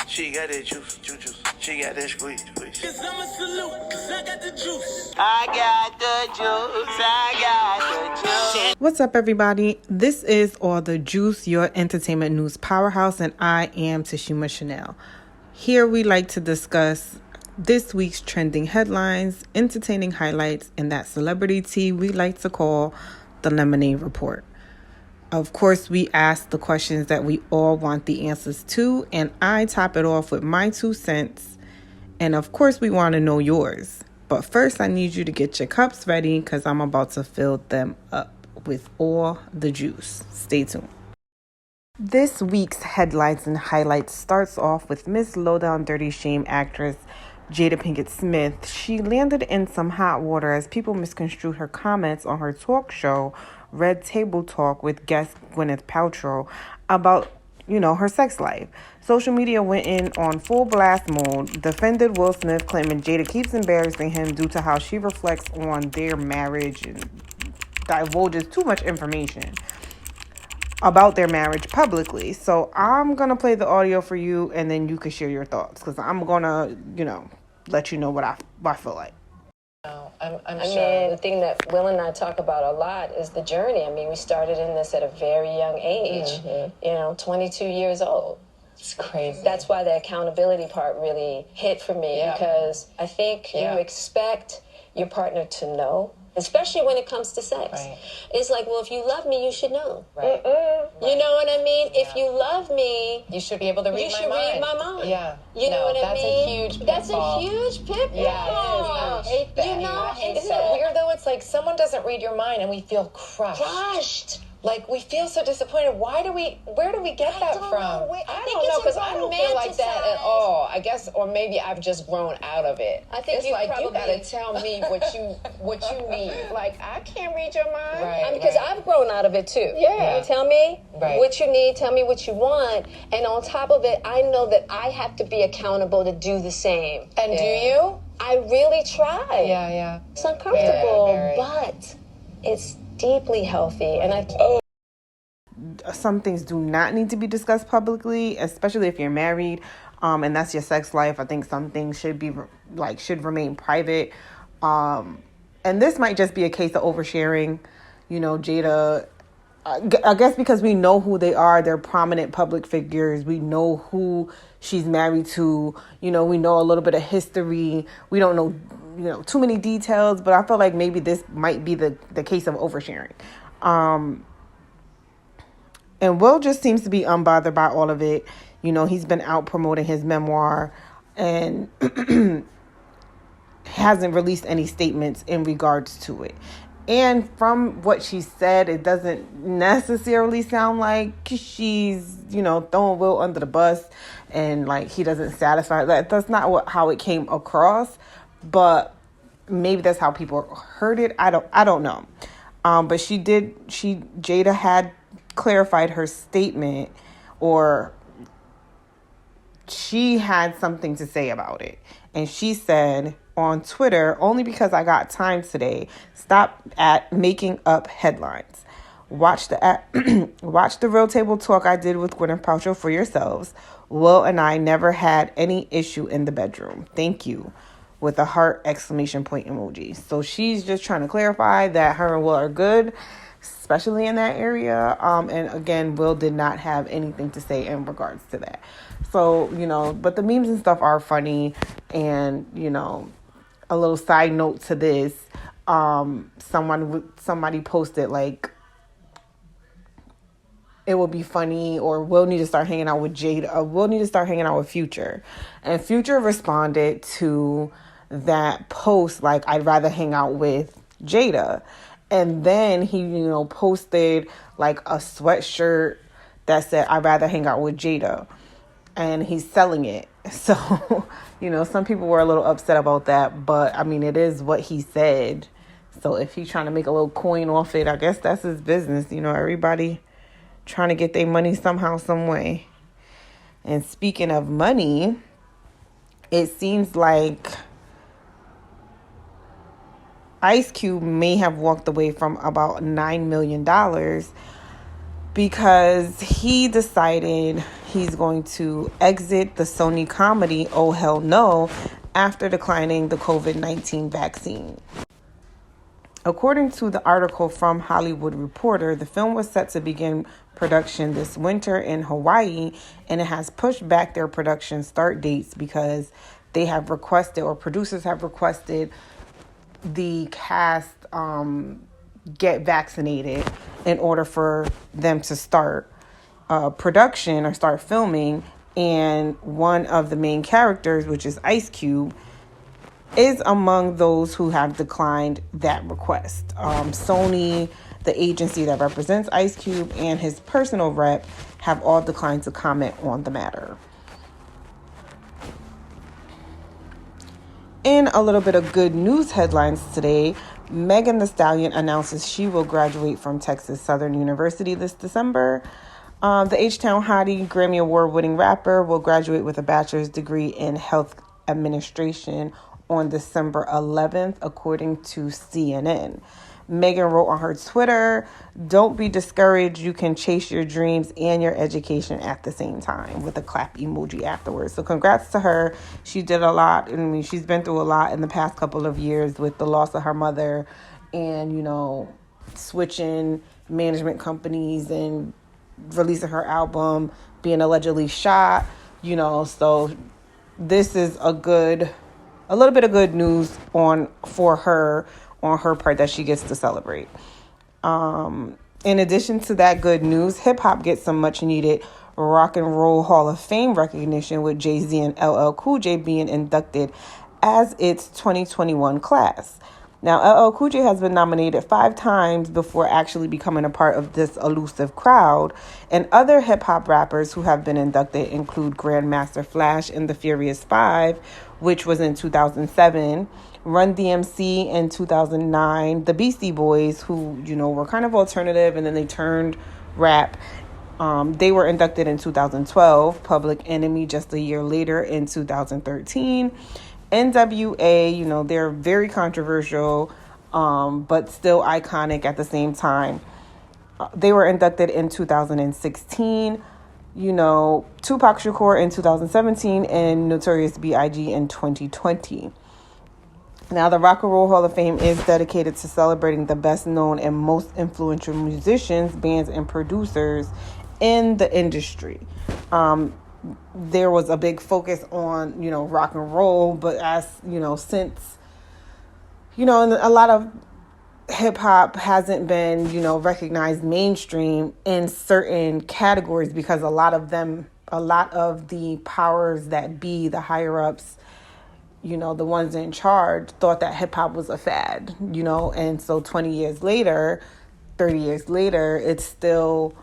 She got that juice. She got that squeeze. Cause I'm a salute, cause I got the juice. I got the juice. What's up, everybody? This is All the Juice, your entertainment news powerhouse, and I am Tashima Chanel. Here we like to discuss this week's trending headlines, entertaining highlights, and that celebrity tea we like to call the Lemonade Report. Of course, we ask the questions that we all want the answers to, and I top it off with my 2 cents. And of course, we want to know yours. But first, I need you to get your cups ready because I'm about to fill them up with all the juice. Stay tuned. This week's headlines and highlights starts off with Miss Lowdown Dirty Shame actress Jada Pinkett Smith. She landed in some hot water as people misconstrued her comments on her talk show, Red Table Talk, with guest Gwyneth Paltrow about, her sex life. Social media went in on full blast mode, defended Will Smith, claiming Jada keeps embarrassing him due to how she reflects on their marriage and divulges too much information about their marriage publicly. So I'm going to play the audio for you, and then you can share your thoughts, because I'm going to, let you know what I feel like. I mean, the thing that Will and I talk about a lot is the journey. I mean, we started in this at a very young age, 22 years old. It's crazy. That's why the accountability part really hit for me, because I think you expect your partner to know, especially when it comes to sex. Right. It's like, well, if you love me, you should know. Right. You know what I mean? If you love me, you should be able to read you should read my mind. Yeah. You know what I that's mean? A huge pitfall. That's a huge pitfall. Yeah, it is. I hate that. Isn't it weird, though? It's like someone doesn't read your mind and we feel crushed. Like, we feel so disappointed. Where do we get that from? I don't know, because I don't feel like that at all. I guess, or maybe I've just grown out of it. I think it's you like, probably... you gotta tell me what you need. Like, I can't read your mind. Right, because I've grown out of it, too. Yeah. You tell me what you need, tell me what you want, and on top of it, I know that I have to be accountable to do the same. And do you? I really try. Yeah. It's uncomfortable, Very. but it's deeply healthy, and Some things do not need to be discussed publicly, especially if you're married, and that's your sex life. I think some things should remain private. And this might just be a case of oversharing. Jada, I guess because we know who they are, they're prominent public figures. We know who she's married to. We know a little bit of history. We don't know, too many details, but I feel like maybe this might be the case of oversharing. And Will just seems to be unbothered by all of it. He's been out promoting his memoir and hasn't released any statements in regards to it. And from what she said, it doesn't necessarily sound like she's, throwing Will under the bus and like he doesn't satisfy that. That's not how it came across, but maybe that's how people heard it. I don't know. But Jada had clarified her statement, or she had something to say about it. And she said on Twitter, "Only because I got time today. Stop at making up headlines. Watch the Real Table Talk I did with Gwyneth Paltrow for yourselves. Will and I never had any issue in the bedroom. Thank you," with a heart exclamation point emoji. So she's just trying to clarify that her and Will are good, especially in that area. And again, Will did not have anything to say in regards to that. So, but the memes and stuff are funny. And, a little side note to this, somebody posted like, it will be funny, or Will need to start hanging out with Jada, or Will need to start hanging out with Future. And Future responded to that post like, "I'd rather hang out with Jada." And then he, posted like a sweatshirt that said, "I'd rather hang out with Jada." And he's selling it. So, some people were a little upset about that. But, I mean, it is what he said. So if he's trying to make a little coin off it, I guess that's his business. Everybody trying to get their money somehow, some way. And speaking of money, it seems like Ice Cube may have walked away from about $9 million because he decided he's going to exit the Sony comedy Oh Hell No after declining the COVID-19 vaccine. According to the article from Hollywood Reporter, the film was set to begin production this winter in Hawaii, and it has pushed back their production start dates because they have requested, or producers have requested, the cast get vaccinated in order for them to start production or start filming. And one of the main characters, which is Ice Cube, is among those who have declined that request. Sony, the agency that represents Ice Cube, and his personal rep have all declined to comment on the matter. In a little bit of good news headlines today, Megan Thee Stallion announces she will graduate from Texas Southern University this December. The H-Town hottie, Grammy Award-winning rapper, will graduate with a bachelor's degree in health administration on December 11th, according to CNN. Megan wrote on her Twitter, "Don't be discouraged. You can chase your dreams and your education at the same time," with a clap emoji afterwards. So congrats to her. She did a lot. I mean, she's been through a lot in the past couple of years with the loss of her mother and, switching management companies and releasing her album, being allegedly shot, so this is a little bit of good news for her on her part that she gets to celebrate. In addition to that good news, hip hop gets some much needed Rock and Roll Hall of Fame recognition, with Jay-Z and LL Cool J being inducted as its 2021 class. Now, LL Cool J has been nominated 5 times before actually becoming a part of this elusive crowd. And other hip-hop rappers who have been inducted include Grandmaster Flash in the Furious 5, which was in 2007, Run DMC in 2009, the Beastie Boys, who, were kind of alternative and then they turned rap. They were inducted in 2012, Public Enemy just a year later in 2013. NWA, they're very controversial, but still iconic at the same time. They were inducted in 2016, Tupac Shakur in 2017, and Notorious B.I.G. in 2020. Now, the Rock and Roll Hall of Fame is dedicated to celebrating the best known and most influential musicians, bands, and producers in the industry. There was a big focus on, rock and roll, but as, since, and a lot of hip hop hasn't been, recognized mainstream in certain categories because a lot of the powers that be, the higher ups, the ones in charge, thought that hip hop was a fad, and so 20 years later, 30 years later, it's still,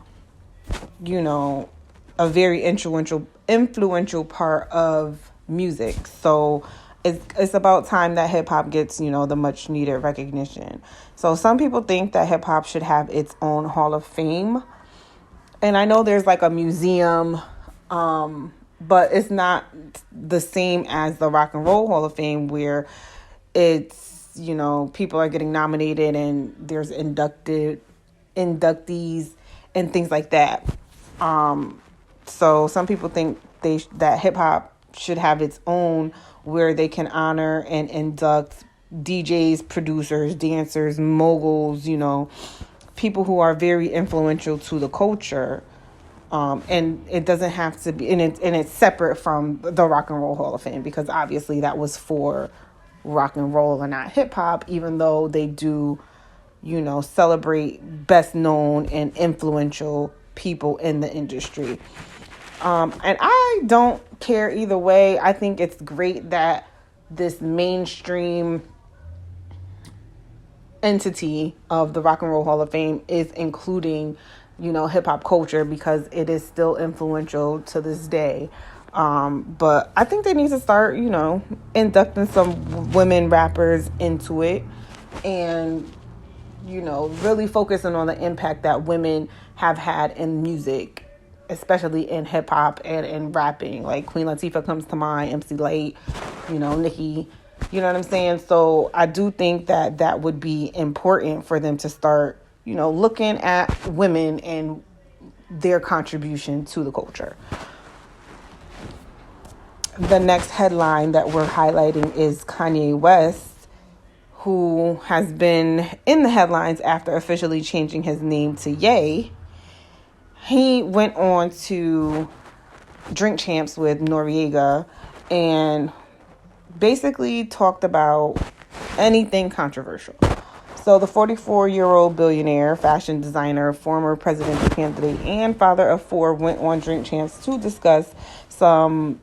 a very influential part of music. So it's about time that hip hop gets, the much needed recognition. So some people think that hip hop should have its own Hall of Fame. And I know there's like a museum, but it's not the same as the Rock and Roll Hall of Fame, where it's, people are getting nominated and there's inductees and things like that. So some people think that hip hop should have its own, where they can honor and induct DJs, producers, dancers, moguls, people who are very influential to the culture. And it doesn't have to be, and it's separate from the Rock and Roll Hall of Fame, because obviously that was for rock and roll and not hip hop, even though they do, celebrate best known and influential people in the industry. And I don't care either way. I think it's great that this mainstream entity of the Rock and Roll Hall of Fame is including, hip hop culture, because it is still influential to this day. But I think they need to start, inducting some women rappers into it and, really focusing on the impact that women have had in music, especially in hip hop and in rapping. Like Queen Latifah comes to mind, MC Lyte, Nicki, you know what I'm saying? So I do think that would be important for them to start, looking at women and their contribution to the culture. The next headline that we're highlighting is Kanye West, who has been in the headlines after officially changing his name to Ye. He went on to Drink Champs with Noriega and basically talked about anything controversial. So the 44-year-old billionaire, fashion designer, former presidential candidate, and father of four went on Drink Champs to discuss some,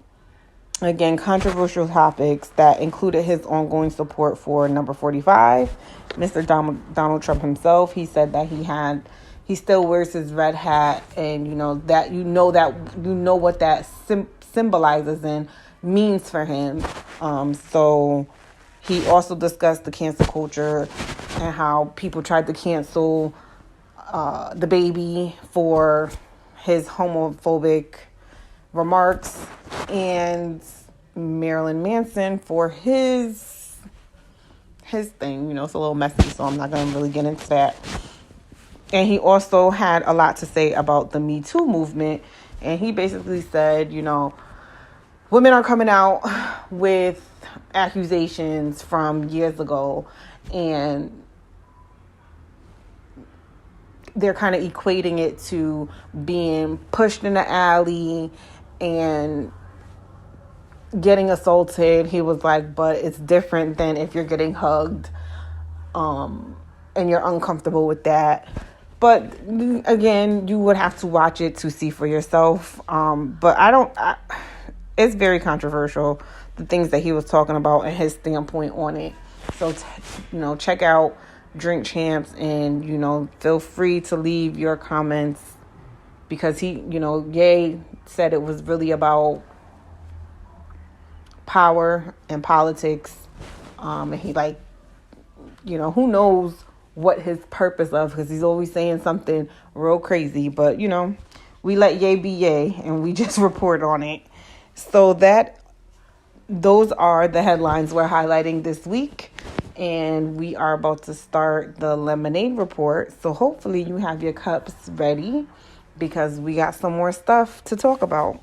again, controversial topics that included his ongoing support for number 45, Mr. Donald Trump himself. He said that he still wears his red hat, and you know what that symbolizes and means for him. So he also discussed the cancel culture and how people tried to cancel the baby for his homophobic remarks, and Marilyn Manson for his thing. You know, it's a little messy, so I'm not going to really get into that. And he also had a lot to say about the Me Too movement. And he basically said, you know, women are coming out with accusations from years ago, and they're kind of equating it to being pushed in the alley and getting assaulted. He was like, but it's different than if you're getting hugged, and you're uncomfortable with that. But again, you would have to watch it to see for yourself. But it's very controversial, the things that he was talking about and his standpoint on it. So, check out Drink Champs, and, feel free to leave your comments, because Ye said it was really about power and politics. And he who knows what his purpose of, because he's always saying something real crazy, but we let Ye be Ye, and we just report on it. So those are the headlines we're highlighting this week, and we are about to start the lemonade report. So hopefully you have your cups ready, because we got some more stuff to talk about.